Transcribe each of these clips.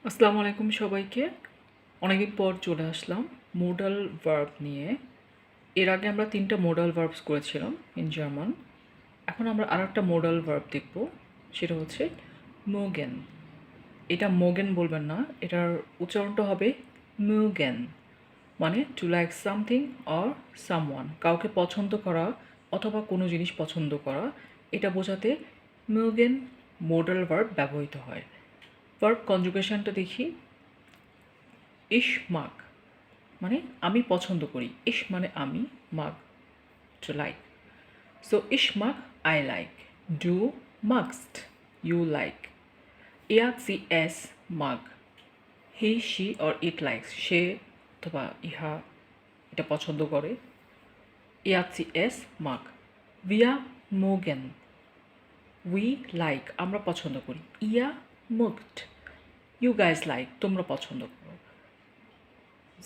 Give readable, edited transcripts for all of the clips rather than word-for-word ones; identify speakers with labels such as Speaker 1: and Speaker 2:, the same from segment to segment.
Speaker 1: আসসালামু আলাইকুম সবাইকে। অনেকদিন পর চলে আসলাম মোডাল ভার্ব নিয়ে। এর আগে আমরা 3টা মোডাল ভার্বস করেছিলাম ইন জার্মান। এখন আমরা আরেকটা মোডাল ভার্ব দেখব, সেটা হচ্ছে মোগেন। এটা মোগেন বলবেন না, এটার উচ্চারণটা হবে মুগেন। মানে to like something or someone, কাউকে পছন্দ করা অথবা কোনো জিনিস পছন্দ করা, এটা বোঝাতে মুগেন মোডাল ভার্ব ব্যবহৃত হয়। ভার্ব কনজুগেশনটা দেখি। ইশ মাগ মানে আমি পছন্দ করি। ইশ মানে আমি, মাগ টু লাইক। সো ইশ মাগ আই লাইক, ডু মাগস্ট ইউ লাইক। ইয়াত সি এস মাগ he she or it likes, সে অথবা ইহা এটা পছন্দ করে। ইয়াত সি এস মাগ উইয়া মোগেন উই লাইক আমরা পছন্দ করি। ইয়া মুগট ইউ গাইজ লাইক তোমরা পছন্দ করো।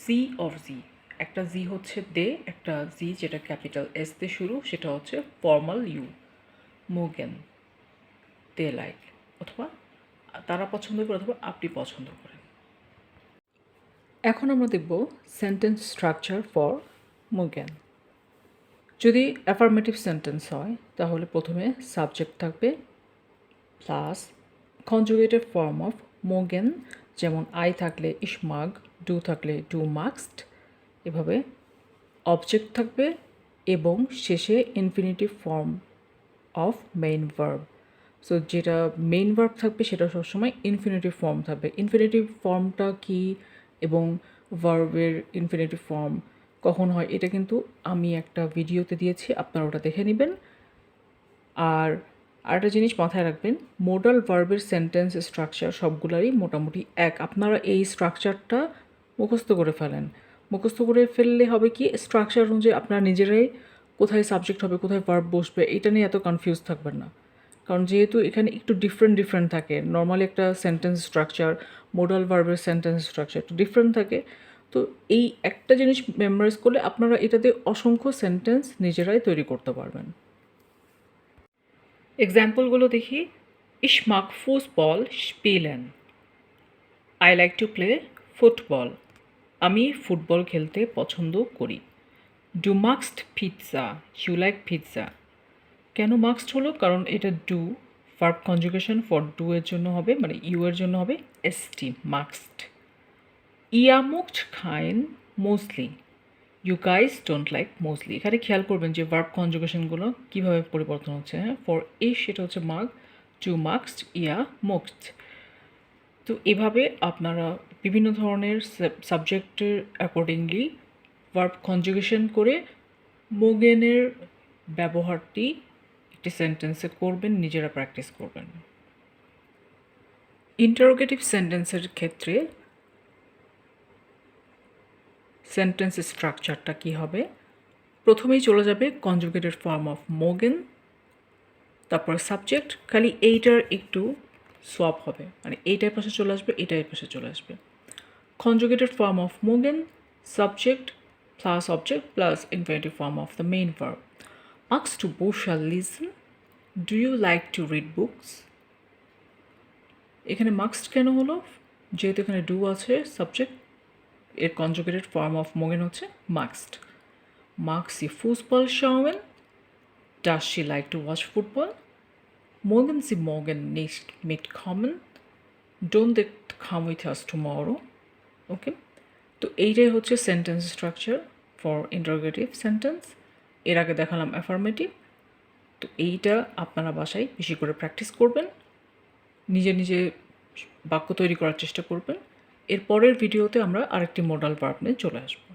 Speaker 1: জি অর জি, একটা জি হচ্ছে দে, একটা জি যেটা ক্যাপিটাল এস দিয়ে শুরু সেটা হচ্ছে ফর্মাল ইউ। মোগেন দে লাইক, অথবা তারা পছন্দ করে অথবা আপনি পছন্দ করেন। এখন আমরা দেখব সেন্টেন্স স্ট্রাকচার ফর মোগেন। যদি অ্যাফার্মেটিভ সেন্টেন্স হয় তাহলে প্রথমে সাবজেক্ট থাকবে প্লাস কনজুগেটেড ফর্ম অফ মোগেন, যেমন আই থাকলে ইশমাগ, ডু থাকলে ডু মাক্সড, এভাবে অবজেক্ট থাকবে এবং শেষে infinitive form of main verb. So যেটা মেইন ভার্ব থাকবে সেটা সবসময় ইনফিনিটিভ ফর্ম থাকবে। ইনফিনিটিভ ফর্মটা কি এবং ভার্বের ইনফিনিটিভ ফর্ম কখন হয় এটা কিন্তু আমি একটা ভিডিওতে দিয়েছি, আপনারা ওটা দেখে নেবেন। আর আরেকটা জিনিস মাথায় রাখবেন, মোডাল ভার্বের সেন্টেন্স স্ট্রাকচার সবগুলোরই মোটামুটি এক। আপনারা এই স্ট্রাকচারটা মুখস্থ করে ফেলেন। মুখস্থ করে ফেললে হবে কি, স্ট্রাকচার অনুযায়ী আপনারা নিজেরাই কোথায় সাবজেক্ট হবে কোথায় ভার্ব বসবে এটা নিয়ে এত কনফিউজ থাকবেন না। কারণ যেহেতু এখানে একটু ডিফারেন্ট থাকে, নর্মালি একটা সেন্টেন্স স্ট্রাকচার মোডাল ভার্বের সেন্টেন্স স্ট্রাকচার একটু ডিফারেন্ট থাকে। তো এই একটা জিনিস মেমোরাইজ করলে আপনারা এটাতে অসংখ্য সেন্টেন্স নিজেরাই তৈরি করতে পারবেন। এক্সাম্পলগুলো দেখি। Ich mag Fußball spielen. I like to play football. আমি ফুটবল খেলতে পছন্দ করি। Du magst Pizza. You like pizza. কেন মাক্সড হলো? কারণ এটা ডু ভার্ব কনজুগেশন ফর ডু এর জন্য হবে, মানে ইউ এর জন্য হবে এসটি, মাক্সড। Ihr mögt kein Müsli. You guys don't like mostly. এখানে খেয়াল করবেন যে ভার্ব কনজুগেশনগুলো কীভাবে পরিবর্তন হচ্ছে। হ্যাঁ, ফর ইশ সেটা হচ্ছে মাগ, টু মাক্সড, ইয়া মোক্সড। তো এভাবে আপনারা বিভিন্ন ধরনের সাবজেক্টের অ্যাকর্ডিংলি ভার্ব কনজুগেশন করে মোগেনের ব্যবহারটি একটি সেন্টেন্সে করবেন, নিজেরা প্র্যাকটিস করবেন। ইন্টারোগেটিভ সেন্টেন্সের ক্ষেত্রে সেন্টেন্স স্ট্রাকচারটা কী হবে? প্রথমেই চলে যাবে কনজুগেটেড ফর্ম অফ মোগেন, তারপর সাবজেক্ট, খালি এইটার একটু সোয়াপ হবে, মানে এইটার পাশে চলে আসবে, এটার পাশে চলে আসবে। কনজুগেটেড ফর্ম অফ মোগেন, subject plus object plus infinitive form of the main verb. মার্কস টু বোশাল লিসন, do you like to read books. এখানে মার্কসড কেন হলো? যেহেতু এখানে ডু আছে সাবজেক্ট, এর কনজুগেটেড ফর্ম অফ মোগেন হচ্ছে মার্কসড। Mag sie Fußball schauen? Does she like to watch football? Mögen Sie morgen nicht mitkommen? Don't they come with us tomorrow? ওকে, তো এইটাই হচ্ছে sentence structure for interrogative sentence. এর আগে দেখালাম affirmative. তো এইটা আপনারা বাসায় বেশি করে প্র্যাকটিস করবেন, নিজে নিজে বাক্য তৈরি করার চেষ্টা করবেন। এর পরের ভিডিওতে আমরা আরেকটি মোডাল ভার্ব নিয়ে চলে আসবো।